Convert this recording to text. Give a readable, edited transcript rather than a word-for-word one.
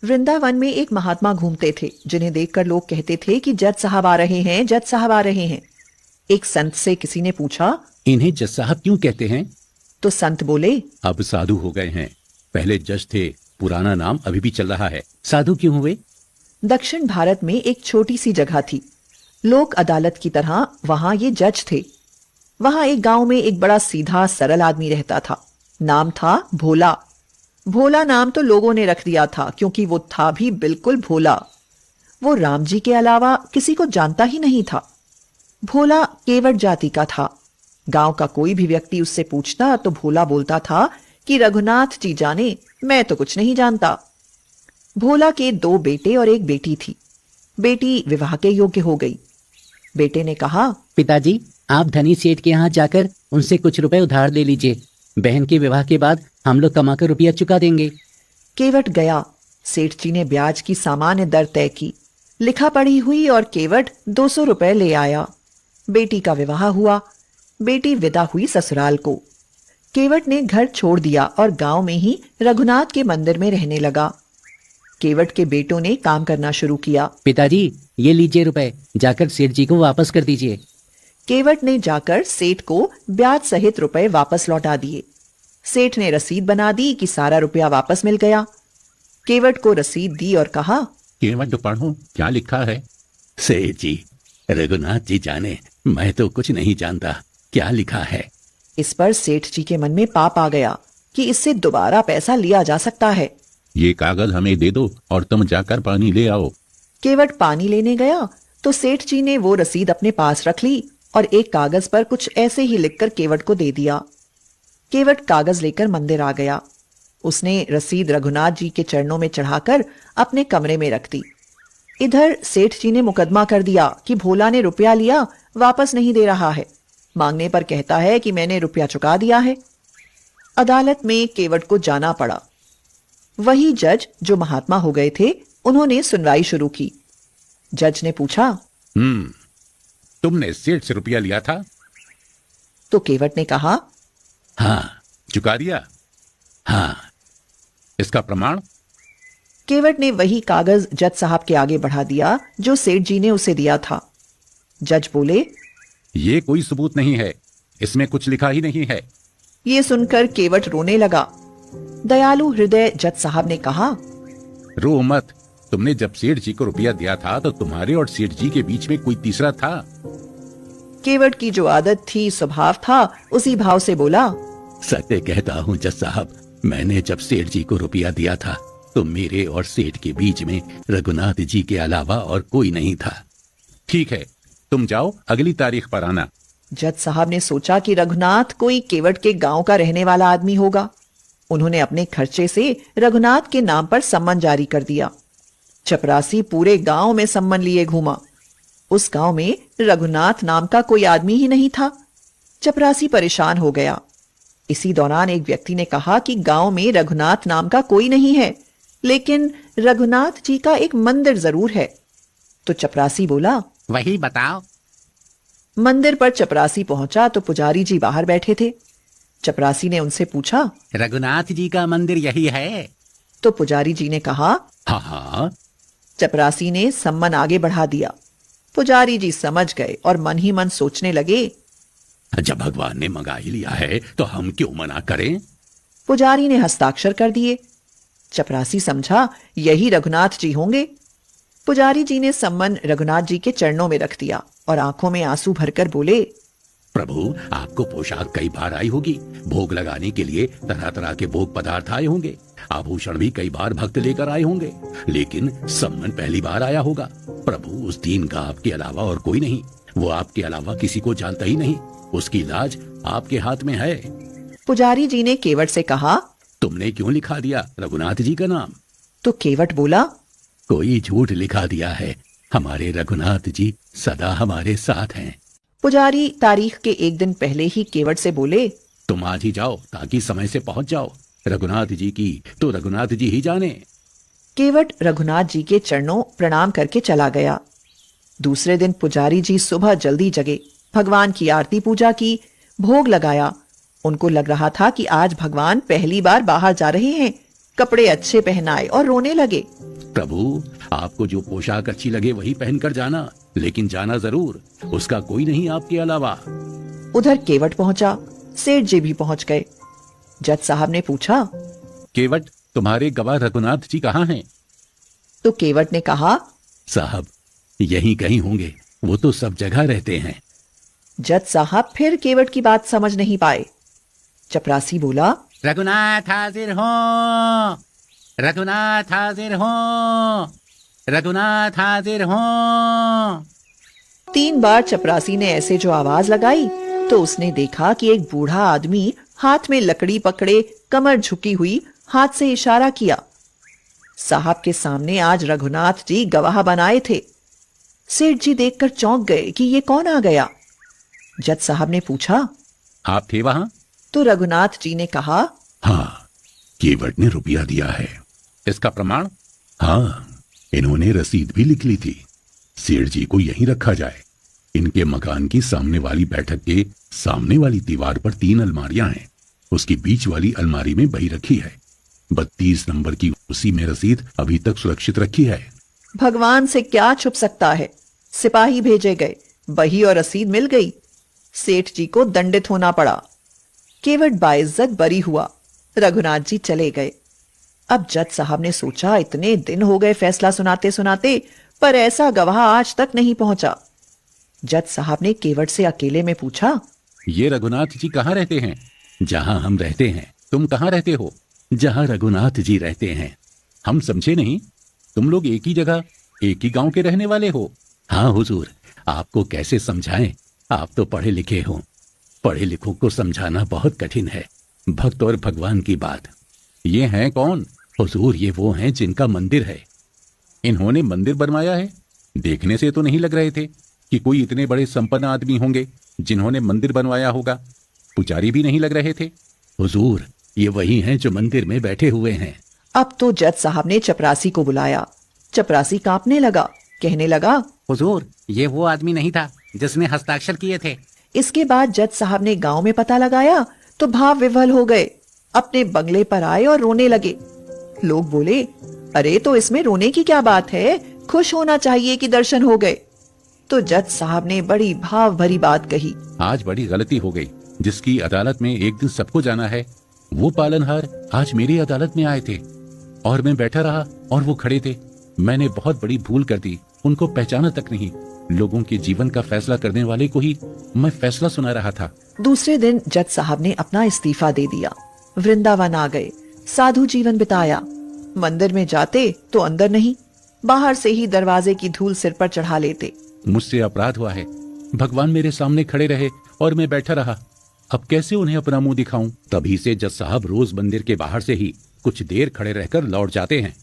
वृंदावन में एक महात्मा घूमते थे जिन्हें देखकर लोग कहते थे कि जज साहब आ रहे हैं, जज साहब आ रहे हैं। एक संत से किसी ने पूछा, इन्हें जज साहब क्यों कहते हैं? तो संत बोले, अब साधु हो गए हैं, पहले जज थे, पुराना नाम अभी भी चल रहा है। साधु क्यों हुए? दक्षिण भारत में एक छोटी सी जगह थी, लोक अदालत की तरह वहां ये जज थे। वहां एक गांव में एक बड़ा सीधा सरल आदमी रहता था। नाम था भोला। भोला नाम तो लोगों ने रख दिया था क्योंकि वो था भी बिल्कुल भोला। वो राम जी के अलावा किसी को जानता ही नहीं था। भोला केवट जाति का था। गांव का कोई भी व्यक्ति उससे पूछता तो भोला बोलता था कि रघुनाथ जी जाने, मैं तो कुछ नहीं जानता। भोला के 2 बेटे और एक बेटी थी। बेटी विवाह के योग्य हो गई। बेटे ने कहा, पिताजी, आप धनी सेठ के यहाँ जाकर उनसे कुछ रुपए उधार ले लीजिए। बहन के विवाह के बाद हम लोग कमाकर रुपया चुका देंगे। केवट गया। सेठ जी ने ब्याज की सामान्य दर तय की, लिखा पढ़ी हुई और केवट 200 रुपए ले आया। बेटी का विवाह हुआ। बेटी विदा हुई ससुराल को। केवट ने घर छोड़ दिया और गांव में ही रघुनाथ के मंदिर में रहने लगा। केवट के बेटों ने काम करना शुरू किया। पिताजी, ये लीजिए रुपए, जाकर सेठ जी को वापस कर दीजिए। केवट ने जाकर सेठ को ब्याज सहित रुपए वापस लौटा दिए। सेठ ने रसीद बना दी कि सारा रुपया वापस मिल गया। केवट को रसीद दी और कहा, केवट पढ़ो क्या लिखा है। सेठ जी, रघुनाथ जी जाने, मैं तो कुछ नहीं जानता, क्या लिखा है। इस पर सेठ जी के मन में पाप आ गया कि इससे दोबारा पैसा लिया जा सकता है। ये कागज हमें दे दो और तुम जाकर पानी ले आओ। केवट पानी लेने गया तो सेठ जी ने वो रसीद अपने पास रख ली और एक कागज पर कुछ ऐसे ही लिखकर केवट को दे दिया। केवट कागज लेकर मंदिर आ गया। उसने रसीद रघुनाथ जी के चरणों में चढ़ाकर अपने कमरे में रख दी। इधर सेठ जी ने मुकदमा कर दिया कि भोला ने रुपया लिया, वापस नहीं दे रहा है। मांगने पर कहता है कि मैंने रुपया चुका दिया है। अदालत में केवट को जाना पड़ा। वही जज जो महात्मा हो गए थे, उन्होंने सुनवाई शुरू की। जज ने पूछा, तुमने सेठ से रुपया लिया था? तो केवट ने कहा, हाँ। चुका दिया? हाँ। इसका प्रमाण? केवट ने वही कागज जज साहब के आगे बढ़ा दिया जो सेठ जी ने उसे दिया था। जज बोले, ये कोई सबूत नहीं है, इसमें कुछ लिखा ही नहीं है। ये सुनकर केवट रोने लगा। दयालु हृदय जज साहब ने कहा, रो मत, तुमने जब सेठ जी को रुपया दिया था तो तुम्हारे और सेठ जी के बीच में कोई तीसरा था। केवट की जो आदत थी, स्वभाव था, उसी भाव से बोला, सत्य कहता हूँ जज साहब, मैंने जब सेठ जी को रुपया दिया था तो मेरे और सेठ के बीच में रघुनाथ जी के अलावा और कोई नहीं था। ठीक है, तुम जाओ, अगली तारीख पर आना। जज साहब ने सोचा कि रघुनाथ कोई केवट के गांव का रहने वाला आदमी होगा। उन्होंने अपने खर्चे से रघुनाथ के नाम पर सम्मन जारी कर दिया। चपरासी पूरे गांव में सम्मन लिए घूमा। उस गांव में रघुनाथ नाम का कोई आदमी ही नहीं था। चपरासी परेशान हो गया। इसी दौरान एक व्यक्ति ने कहा कि गांव में रघुनाथ नाम का कोई नहीं है, लेकिन रघुनाथ जी का एक मंदिर जरूर है। तो चपरासी बोला, वही बताओ। मंदिर पर चपरासी पहुंचा तो पुजारी जी बाहर बैठे थे। चपरासी ने उनसे पूछा, रघुनाथ जी का मंदिर यही है? तो पुजारी जी ने कहा, हाँ हाँ। चपरासी ने सम्मन आगे बढ़ा दिया। पुजारी जी समझ गए और मन ही मन सोचने लगे, जब भगवान ने मंगा ही लिया है तो हम क्यों मना करें। पुजारी ने हस्ताक्षर कर दिए। चपरासी समझा यही रघुनाथ जी होंगे। पुजारी जी ने सम्मन रघुनाथ जी के चरणों में रख दिया और आंखों में आंसू भरकर बोले, प्रभु, आपको पोशाक कई बार आई होगी, भोग लगाने के लिए तरह तरह के भोग पदार्थ आए होंगे, आभूषण भी कई बार भक्त लेकर आए होंगे, लेकिन सम्मन पहली बार आया होगा। प्रभु, उस दीन का आपके अलावा और कोई नहीं, वो आपके अलावा किसी को जानता ही नहीं, उसकी लाज आपके हाथ में है। पुजारी जी ने केवट से कहा, तुमने क्यों लिखा दिया रघुनाथ जी का नाम? तो केवट बोला, कोई झूठ लिखा दिया है, हमारे रघुनाथ जी सदा हमारे साथ हैं। पुजारी तारीख के एक दिन पहले ही केवट से बोले, तुम आज ही जाओ ताकि समय से पहुंच जाओ। रघुनाथ जी की तो रघुनाथ जी ही जाने। केवट रघुनाथ जी के चरणों प्रणाम करके चला गया। दूसरे दिन पुजारी जी सुबह जल्दी जगे, भगवान की आरती पूजा की, भोग लगाया। उनको लग रहा था कि आज भगवान पहली बार बाहर जा रहे हैं। कपड़े अच्छे पहनाए और रोने लगे। प्रभु, आपको जो पोशाक अच्छी लगे वही पहनकर जाना, लेकिन जाना जरूर, उसका कोई नहीं आपके अलावा। उधर केवट पहुंचा, सेठ जी भी पहुंच गए। जज साहब ने पूछा, केवट, तुम्हारे गवाह रघुनाथ जी कहाँ हैं? तो केवट ने कहा, साहब, यहीं कहीं होंगे, वो तो सब जगह रहते हैं। जज साहब फिर केवट की बात समझ नहीं पाए। चपरासी बोला, रघुनाथ हाजिर हो, रघुनाथ हाजिर हो, रघुनाथ हाजिर हो। 3 बार चपरासी ने ऐसे जो आवाज लगाई तो उसने देखा कि एक बूढ़ा आदमी हाथ में लकड़ी पकड़े, कमर झुकी हुई, हाथ से इशारा किया। साहब के सामने आज रघुनाथ जी गवाह बनाए थे। सेठ जी देखकर चौंक गए कि ये कौन आ गया। जज साहब ने पूछा, आप थे वहां? तो रघुनाथ जी ने कहा, हाँ, केवट ने रुपया दिया है। इसका प्रमाण? हाँ, इन्होंने रसीद भी लिख ली थी। सेठ जी को यहीं रखा जाए। इनके मकान की सामने वाली बैठक के सामने वाली दीवार पर 3 अलमारियां हैं। उसकी बीच वाली अलमारी में बही रखी है। 32 नंबर की, उसी में रसीद अभी तक सुरक्षित रखी है। भगवान से क्या छुप सकता है। सिपाही भेजे गए, बही और रसीद मिल गई। सेठ जी को दंडित होना पड़ा। केवट बाइज्जत बरी हुआ। रघुनाथ जी चले गए। अब जज साहब ने सोचा, इतने दिन हो गए फैसला सुनाते सुनाते, पर ऐसा गवाह आज तक नहीं पहुंचा। जज साहब ने केवट से अकेले में पूछा, ये रघुनाथ जी कहाँ रहते हैं? जहां हम रहते हैं। तुम कहाँ रहते हो? जहां रघुनाथ जी रहते हैं। हम समझे नहीं। तुम लोग एक ही जगह, एक ही गांव के रहने वाले हो? हाँ हुजूर, आपको कैसे समझाएं, आप तो पढ़े लिखे हो। पढ़े लिखों को समझाना बहुत कठिन है। भक्त और भगवान की बात। ये हैं कौन? हुजूर, ये वो हैं जिनका मंदिर है। इन्होंने मंदिर बनवाया है? देखने से तो नहीं लग रहे थे कि कोई इतने बड़े संपन्न आदमी होंगे जिन्होंने मंदिर बनवाया होगा। पुजारी भी नहीं लग रहे थे। हुजूर, ये वही हैं जो मंदिर में बैठे हुए हैं। अब तो जज साहब ने चपरासी को बुलाया। चपरासी कांपने लगा, कहने लगा, हुजूर, ये वो आदमी नहीं था जिसने हस्ताक्षर किए थे। इसके बाद जज साहब ने गांव में पता लगाया तो भाव विह्वल हो गए। अपने बंगले पर आए और रोने लगे। लोग बोले, अरे तो इसमें रोने की क्या बात है, खुश होना चाहिए कि दर्शन हो गए। तो जज साहब ने बड़ी भाव भरी बात कही, आज बड़ी गलती हो गई। जिसकी अदालत में एक दिन सबको जाना है, वो पालनहार आज मेरी अदालत में आए थे और मैं बैठा रहा और वो खड़े थे। मैंने बहुत बड़ी भूल कर दी। उनको पहचाना तक नहीं। लोगों के जीवन का फैसला करने वाले को ही मैं फैसला सुना रहा था। दूसरे दिन जज साहब ने अपना इस्तीफा दे दिया। वृंदावन आ गए, साधु जीवन बिताया। मंदिर में जाते तो अंदर नहीं, बाहर से ही दरवाजे की धूल सिर पर चढ़ा लेते। मुझसे अपराध हुआ है। भगवान मेरे सामने खड़े रहे और मैं बैठा रहा। अब कैसे उन्हें अपना मुंह दिखाऊं? तभी से जज साहब रोज मंदिर के बाहर से ही कुछ देर खड़े रहकर लौट जाते हैं।